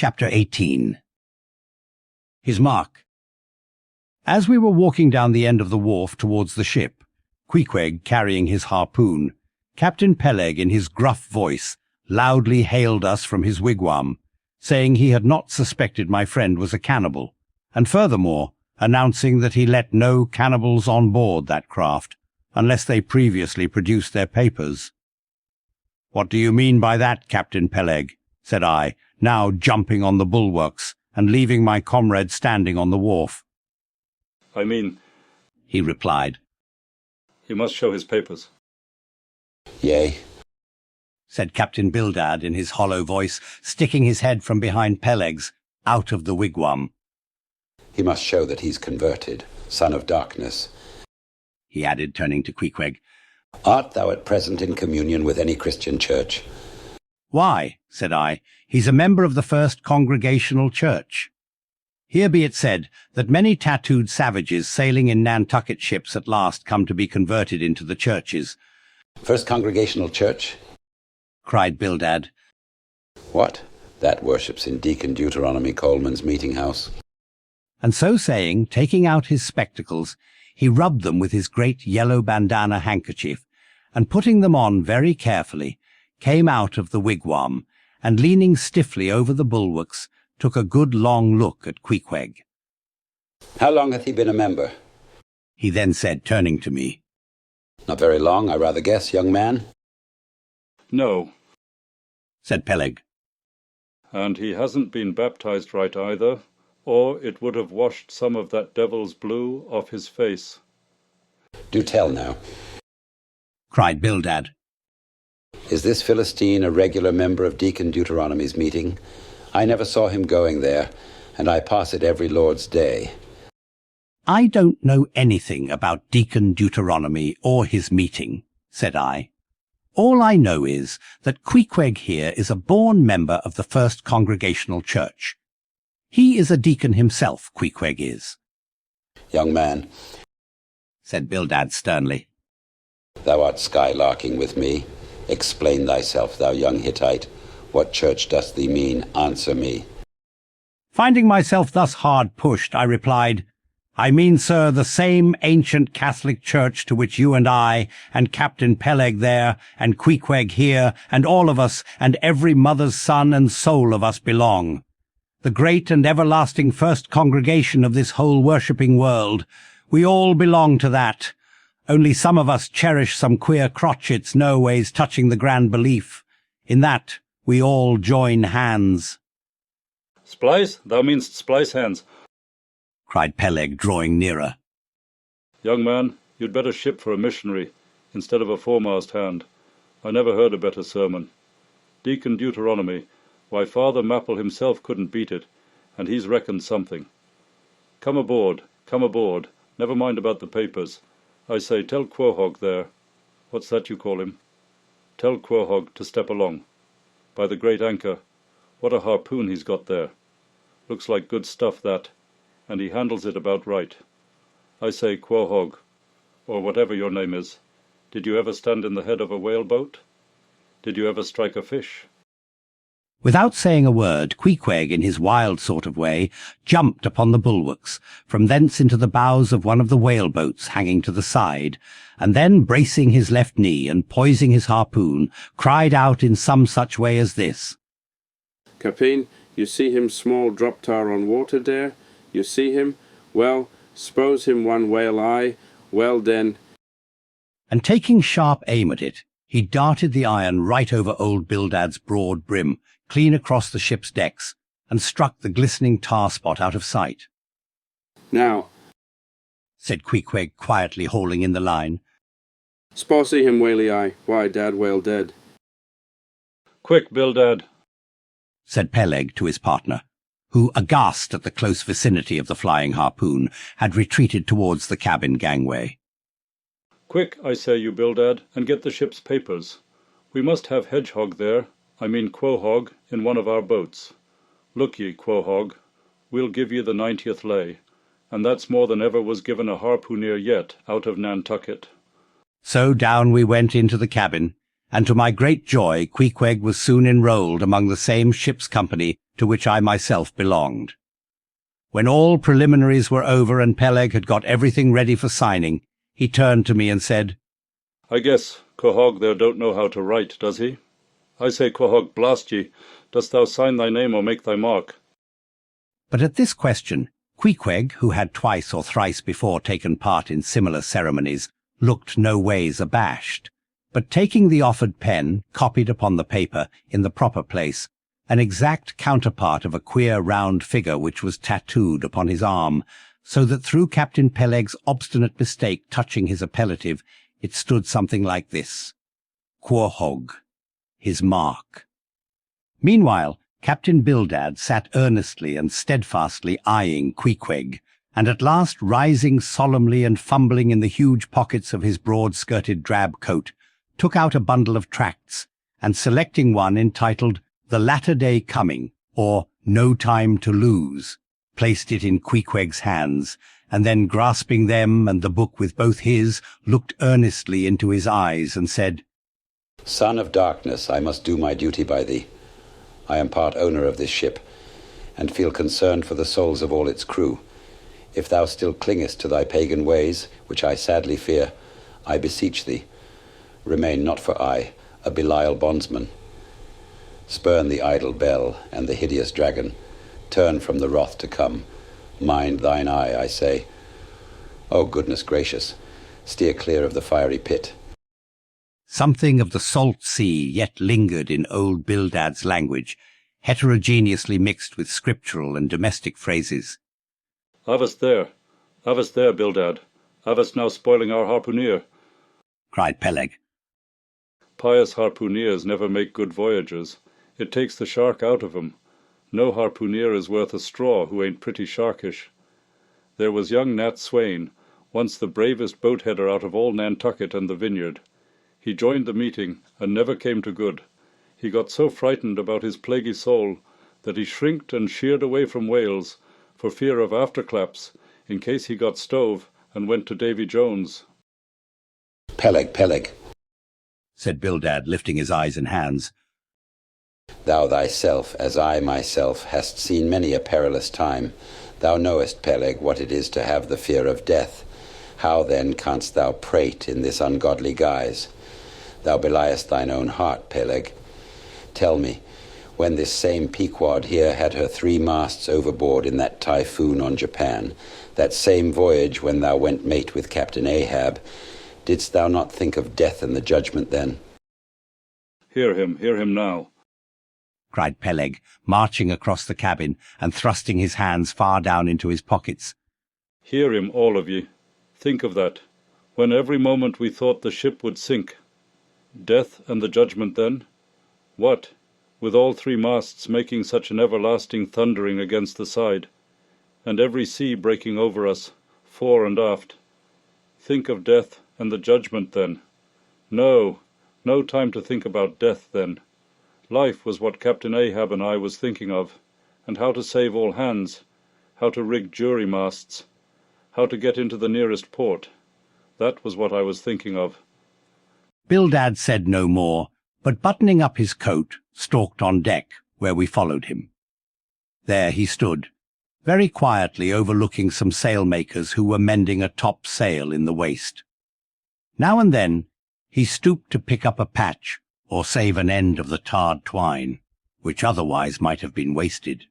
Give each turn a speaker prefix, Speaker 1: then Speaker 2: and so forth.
Speaker 1: Chapter 18. His Mark. As we were walking down the end of the wharf towards the ship, Queequeg carrying his harpoon, Captain Peleg in his gruff voice loudly hailed us from his wigwam, saying he had not suspected my friend was a cannibal, and furthermore announcing that he let no cannibals on board that craft unless they previously produced their papers. "What do you mean by that, Captain Peleg?" said I, now jumping on the bulwarks and leaving my comrade standing on the wharf.
Speaker 2: "I mean,"
Speaker 1: he replied,
Speaker 2: "he must show his papers."
Speaker 3: "Yea,"
Speaker 1: said Captain Bildad in his hollow voice, sticking his head from behind Peleg's, out of the wigwam.
Speaker 3: "He must show that he's converted, son of darkness,"
Speaker 1: he added, turning to Queequeg.
Speaker 3: "Art thou at present in communion with any Christian church?"
Speaker 1: "Why," said I, "he's a member of the First Congregational Church." Here be it said that many tattooed savages sailing in Nantucket ships at last come to be converted into the churches.
Speaker 3: "First Congregational Church?"
Speaker 1: cried Bildad.
Speaker 3: "What? That worships in Deacon Deuteronomy Coleman's meeting house."
Speaker 1: And so saying, taking out his spectacles, he rubbed them with his great yellow bandana handkerchief, and putting them on very carefully, came out of the wigwam, and leaning stiffly over the bulwarks, took a good long look at Queequeg.
Speaker 3: "How long hath he been a member?"
Speaker 1: He then said, turning to me.
Speaker 3: "Not very long, I rather guess, young man."
Speaker 2: "No,
Speaker 1: Said Peleg.
Speaker 2: and he hasn't been baptized right either, or it would have washed some of that devil's blue off his face."
Speaker 3: "Do tell now.
Speaker 1: Cried Bildad.
Speaker 3: Is this Philistine a regular member of Deacon Deuteronomy's meeting? I never saw him going there, and I pass it every Lord's Day."
Speaker 1: I don't know anything about Deacon Deuteronomy or his meeting, said I. All I know is that Queequeg here is a born member of the First Congregational Church. He is a deacon himself, Queequeg is.
Speaker 3: "Young man,"
Speaker 1: said Bildad sternly.
Speaker 3: "thou art skylarking with me. Explain thyself, thou young Hittite. What church dost thee mean? Answer me."
Speaker 1: Finding myself thus hard pushed, I replied, "I mean, sir, the same ancient Catholic church to which you and I, and Captain Peleg there, and Queequeg here, and all of us, and every mother's son and soul of us belong. The great and everlasting first congregation of this whole worshipping world. We all belong to that. Only some of us cherish some queer crotchets no ways touching the grand belief. In that we all join hands."
Speaker 2: "Splice? Thou meanst splice hands."
Speaker 1: cried Peleg, drawing nearer.
Speaker 2: "Young man, you'd better ship for a missionary instead of a foremast hand. I never heard a better sermon. Deacon Deuteronomy, why, Father Mapple himself couldn't beat it, and he's reckoned something. Come aboard, never mind about the papers. I say, tell Quahog there, what's that you call him? Tell Quahog to step along. By the great anchor, what a harpoon he's got there. Looks like good stuff, that, and he handles it about right. I say, Quahog, or whatever your name is, did you ever stand in the head of a whaleboat? Did you ever strike a fish?"
Speaker 1: Without saying a word, Queequeg, in his wild sort of way, jumped upon the bulwarks, from thence into the bows of one of the whaleboats hanging to the side, and then, bracing his left knee and poising his harpoon, cried out in some such way as this.
Speaker 4: "Captain, you see him small drop tar on water there? You see him? Well, s'pose him one whale eye. Well then—"
Speaker 1: And taking sharp aim at it, he darted the iron right over old Bildad's broad brim, clean across the ship's decks, and struck the glistening tar spot out of sight.
Speaker 4: "Now,"
Speaker 1: said Queequeg, quietly hauling in the line.
Speaker 4: "s'pose him whaley eye. Why, dad whale dead."
Speaker 2: "Quick, Bildad."
Speaker 1: said Peleg to his partner, who, aghast at the close vicinity of the flying harpoon, had retreated towards the cabin gangway.
Speaker 2: "Quick, I say, you Bildad, and get the ship's papers. We must have Hedgehog there, Quahog, in one of our boats. Look ye, Quahog, we'll give ye the 90th lay, and that's more than ever was given a harpooneer yet out of Nantucket."
Speaker 1: So down we went into the cabin, and to my great joy Queequeg was soon enrolled among the same ship's company to which I myself belonged. When all preliminaries were over and Peleg had got everything ready for signing, he turned to me and said,
Speaker 2: "I guess Quahog there don't know how to write, does he? I say, Quahog, blast ye, dost thou sign thy name or make thy mark?"
Speaker 1: But at this question, Queequeg, who had twice or thrice before taken part in similar ceremonies, looked no ways abashed, but taking the offered pen, copied upon the paper, in the proper place, an exact counterpart of a queer round figure which was tattooed upon his arm, so that through Captain Peleg's obstinate mistake touching his appellative, it stood something like this: Quahog, his mark. Meanwhile, Captain Bildad sat earnestly and steadfastly eyeing Queequeg, and at last rising solemnly and fumbling in the huge pockets of his broad-skirted drab coat, took out a bundle of tracts, and selecting one entitled The Latter Day Coming, or No Time to Lose, placed it in Queequeg's hands, and then grasping them and the book with both his, looked earnestly into his eyes and said,
Speaker 3: Son of darkness, I must do my duty by thee. I am part owner of this ship, and feel concerned for the souls of all its crew. If thou still clingest to thy pagan ways, which I sadly fear, I beseech thee, remain not for aye a Belial bondsman. Spurn the idle bell and the hideous dragon, turn from the wrath to come. Mind thine eye, I say. O goodness gracious, steer clear of the fiery pit.
Speaker 1: Something of the salt sea yet lingered in old Bildad's language, heterogeneously mixed with scriptural and domestic phrases.
Speaker 2: "Avast there, Bildad, avast now spoiling our harpooneer,"
Speaker 1: cried Peleg.
Speaker 2: "Pious harpooneers never make good voyagers. It takes the shark out of 'em. No harpooneer is worth a straw who ain't pretty sharkish. There was young Nat Swain, once the bravest boat-header out of all Nantucket and the Vineyard. He joined the meeting and never came to good. He got so frightened about his plaguey soul that he shrinked and sheered away from Wales for fear of afterclaps in case he got stove and went to Davy Jones."
Speaker 3: Peleg,
Speaker 1: said Bildad, lifting his eyes and hands.
Speaker 3: Thou thyself, as I myself, hast seen many a perilous time. Thou knowest, Peleg, what it is to have the fear of death. How then canst thou prate in this ungodly guise? Thou beliest thine own heart, Peleg. Tell me, when this same Pequod here had her 3 masts overboard in that typhoon on Japan, that same voyage when thou went mate with Captain Ahab, didst thou not think of death and the judgment then?
Speaker 2: Hear him now,"
Speaker 1: cried Peleg, marching across the cabin and thrusting his hands far down into his pockets.
Speaker 2: "Hear him, all of ye. Think of that, when every moment we thought the ship would sink. Death and the judgment then? What, with all 3 masts making such an everlasting thundering against the side, and every sea breaking over us, fore and aft? Think of death and the judgment then? No time to think about death then. Life was what Captain Ahab and I was thinking of, and how to save all hands, how to rig jury masts, how to get into the nearest port. That was what I was thinking of."
Speaker 1: Bildad said no more, but buttoning up his coat, stalked on deck, where we followed him. There he stood, very quietly overlooking some sailmakers who were mending a top sail in the waist. Now and then he stooped to pick up a patch or save an end of the tarred twine, which otherwise might have been wasted.